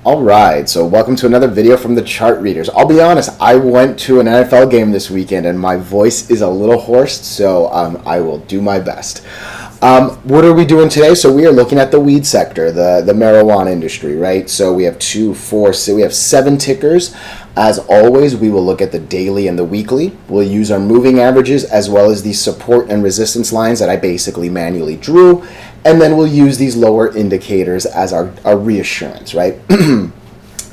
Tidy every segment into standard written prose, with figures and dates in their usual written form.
All right, so welcome to another video from the chart readers. I'll be honest, I went to an NFL game this weekend and my voice is a little hoarse, so I will do my best. What are we doing today? So we are looking at the weed sector, the marijuana industry, right? So we have 7 tickers. As always, we will look at the daily and the weekly. We'll use our moving averages as well as the support and resistance lines that I basically manually drew. And then we'll use these lower indicators as our reassurance, right?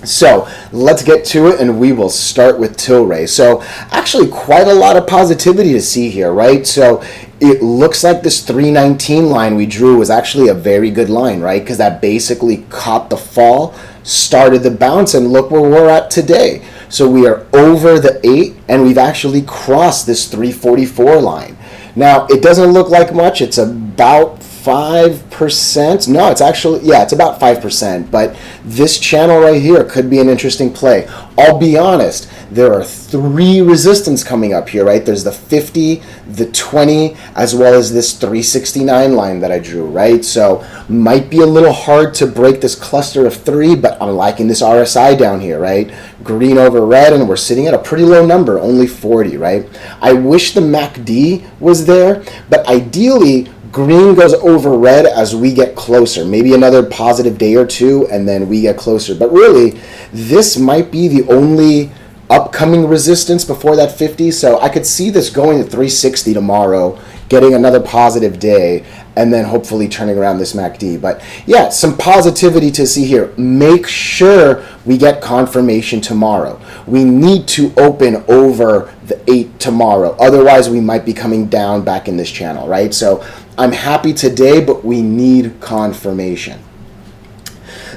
So let's get to it, and we will start with TLRY. So actually quite a lot of positivity to see here, right? So it looks like this 319 line we drew was actually a very good line, right? Because that basically caught the fall, started the bounce, and look where we're at today. So we are over the 8, and we've actually crossed this 344 line. Now, it doesn't look like much. It's about 5%. No, it's actually, yeah, it's about 5%. But this channel right here could be an interesting play. I'll be honest, there are 3 resistance coming up here, right? There's the 50, the 20, as well as this 369 line that I drew, right? So might be a little hard to break this cluster of 3, but I'm liking this RSI down here, right? Green over red, and we're sitting at a pretty low number, only 40, right? I wish the MACD was there, but ideally, green goes over red as we get closer. Maybe another positive day or two, and then we get closer. But really, this might be the only upcoming resistance before that 50. So I could see this going to 360 tomorrow, getting another positive day, and then hopefully turning around this MACD. But yeah, some positivity to see here. Make sure we get confirmation tomorrow. We need to open over the 8 tomorrow. Otherwise, we might be coming down back in this channel, right? So I'm happy today, but we need confirmation.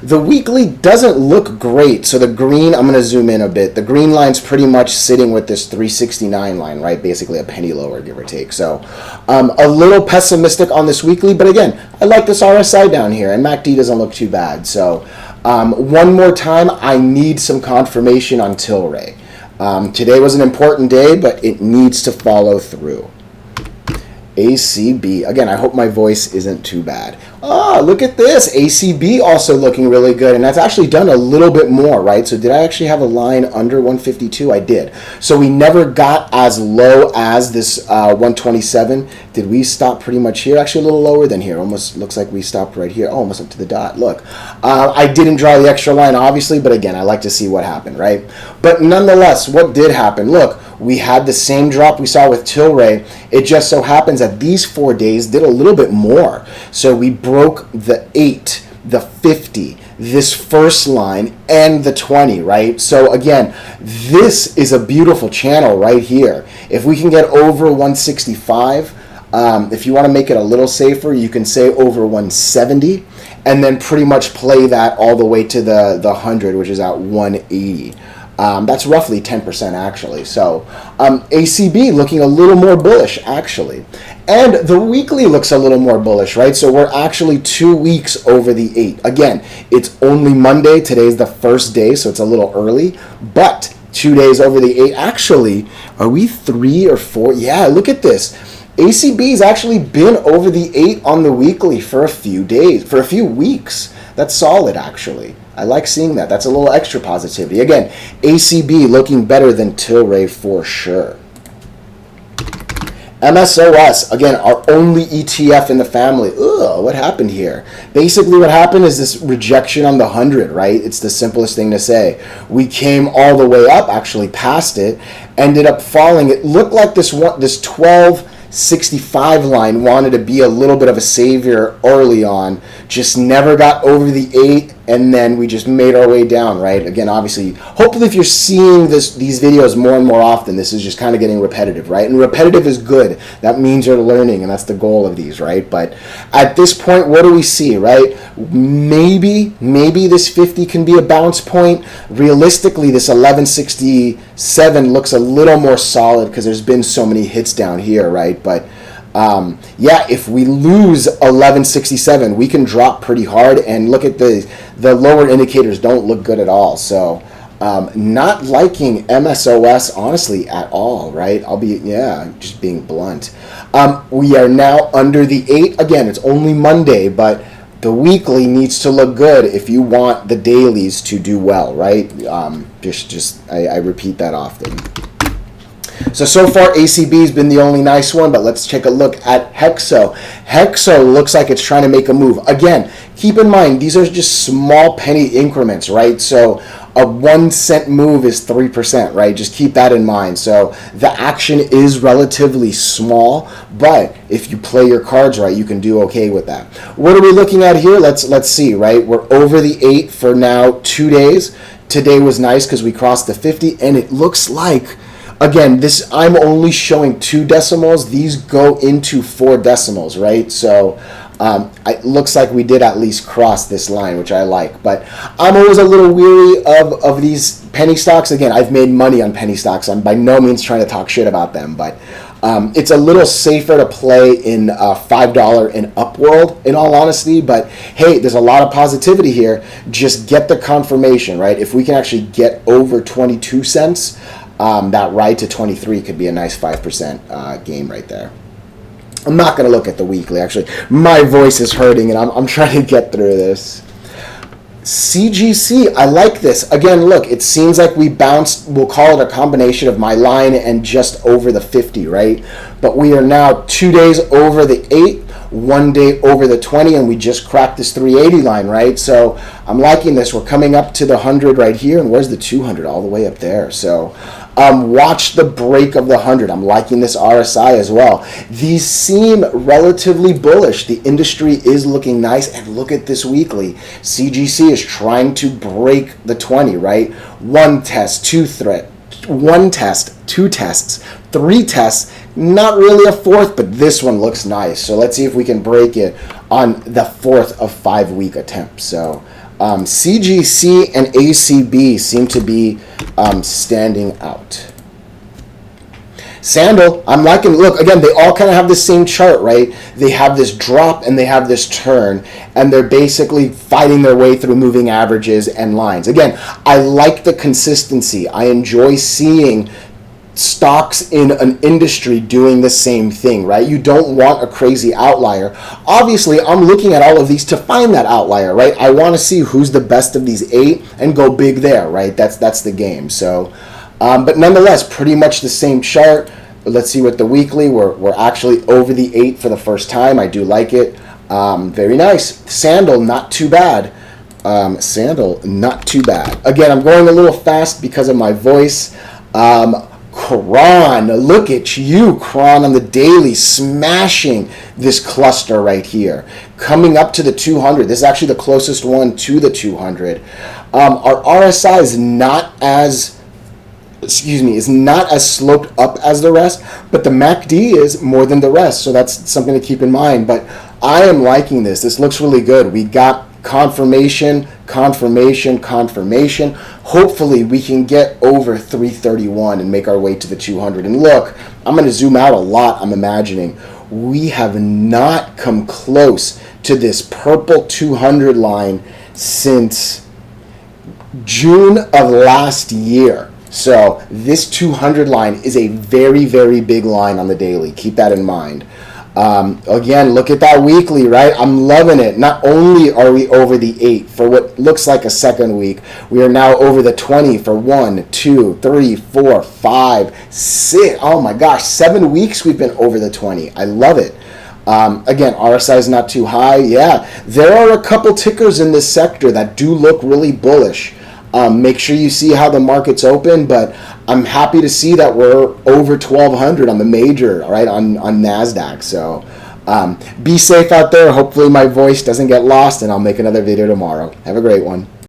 The weekly doesn't look great. So the green, I'm going to zoom in a bit. The green line's pretty much sitting with this 369 line, right? Basically a penny lower, give or take. So a little pessimistic on this weekly, but again, I like this RSI down here, and MACD doesn't look too bad. So one more time, I need some confirmation on TLRY. Today was an important day, but it needs to follow through. ACB. Again, I hope my voice isn't too bad. Oh, look at this. ACB also looking really good, and that's actually done a little bit more, right? So did I actually have a line under 152? I did. So we never got as low as this 127. Did we stop pretty much here? Actually a little lower than here. Almost looks like we stopped right here. Oh, almost up to the dot. Look, I didn't draw the extra line, obviously, but again, I like to see what happened, right? But nonetheless, what did happen? Look, we had the same drop we saw with TLRY. It just so happens that these 4 days did a little bit more. So we broke the 8, the 50, this first line, and the 20, right? So again, this is a beautiful channel right here. If we can get over 165, if you want to make it a little safer, you can say over 170, and then pretty much play that all the way to the 100, which is at 180. That's roughly 10% actually. So ACB looking a little more bullish actually. And the weekly looks a little more bullish, right? So we're actually 2 weeks over the 8. Again, it's only Monday. Today's the first day, so it's a little early. But 2 days over the 8. Actually, are we 3 or 4? Yeah, look at this. ACB's actually been over the 8 on the weekly for a few days, for a few weeks. That's solid actually. I like seeing that. That's a little extra positivity. Again, ACB looking better than TLRY for sure. MSOS, again, our only ETF in the family. Ugh, what happened here? Basically what happened is this rejection on the 100, right? It's the simplest thing to say. We came all the way up, actually past it, ended up falling. It looked like this 1265 line wanted to be a little bit of a savior early on, just never got over the 8, and then we just made our way down, right? Again, obviously, hopefully if you're seeing these videos more and more often, this is just kind of getting repetitive, right? And repetitive is good. That means you're learning, and that's the goal of these, right? But at this point, what do we see, right? Maybe this 50 can be a bounce point. Realistically, this 1167 looks a little more solid because there's been so many hits down here, right? But yeah, if we lose 1167, we can drop pretty hard, and look at the lower indicators don't look good at all. So not liking MSOS honestly at all, right? Just being blunt. We are now under the 8. Again, it's only Monday, but the weekly needs to look good if you want the dailies to do well, right? I repeat that often. So far ACB has been the only nice one, but let's take a look at HEXO. HEXO looks like it's trying to make a move. Again, keep in mind, these are just small penny increments, right? So a 1 cent move is 3%, right? Just keep that in mind. So the action is relatively small, but if you play your cards right, you can do okay with that. What are we looking at here? Let's see, right? We're over the 8 for now 2 days. Today was nice because we crossed the 50, and it looks like, again, I'm only showing 2 decimals. These go into 4 decimals, right? So it looks like we did at least cross this line, which I like. But I'm always a little weary of these penny stocks. Again, I've made money on penny stocks. I'm by no means trying to talk shit about them, but it's a little safer to play in $5 and up world, in all honesty. But hey, there's a lot of positivity here. Just get the confirmation, right? If we can actually get over 22 cents, that ride to 23 could be a nice 5% game right there. I'm not going to look at the weekly, actually. My voice is hurting, and I'm trying to get through this. CGC, I like this. Again, look, it seems like we bounced, we'll call it a combination of my line and just over the 50, right? But we are now 2 days over the 8, 1 day over the 20, and we just cracked this 380 line, right? So I'm liking this. We're coming up to the 100 right here, and where's the 200? All the way up there. So watch the break of the 100. I'm liking this RSI as well. These seem relatively bullish. The industry is looking nice, and look at this weekly. CGC is trying to break the 20, right? 1 test, 2 threat, 1 test, 2 tests, 3 tests, not really a 4th, but this one looks nice. So let's see if we can break it on the 4th of 5-week attempt. So CGC and ACB seem to be standing out. Sandal, I'm liking, look, again, they all kind of have the same chart, right? They have this drop and they have this turn, and they're basically fighting their way through moving averages and lines. Again, I like the consistency. I enjoy seeing stocks in an industry doing the same thing, right? You don't want a crazy outlier. Obviously, I'm looking at all of these to find that outlier, right? I want to see who's the best of these 8 and go big there, right? That's the game. So, but nonetheless, pretty much the same chart. Let's see what the weekly, we're actually over the 8 for the first time. I do like it. Very nice. Sandal, not too bad. Sandal, not too bad. Again, I'm going a little fast because of my voice. CRON, look at you, CRON on the daily, smashing this cluster right here, coming up to the 200. This is actually the closest one to the 200. Our RSI is not as sloped up as the rest, but the MACD is more than the rest, so that's something to keep in mind. But I am liking this. This looks really good. We got confirmation. Hopefully we can get over 331 and make our way to the 200. And look, I'm going to zoom out a lot. I'm imagining we have not come close to this purple 200 line since June of last year. So this 200 line is a very, very big line on the daily. Keep that in mind. Again, look at that weekly, right? I'm loving it. Not only are we over the 8 for what looks like a second week, we are now over the 20 for 1, 2, 3, 4, 5, 6. Oh my gosh, 7 weeks we've been over the 20. I love it. Again, RSI is not too high. Yeah, there are a couple tickers in this sector that do look really bullish. Make sure you see how the market's open, but I'm happy to see that we're over 1200 on the major, right, on NASDAQ. So be safe out there. Hopefully my voice doesn't get lost, and I'll make another video tomorrow. Have a great one.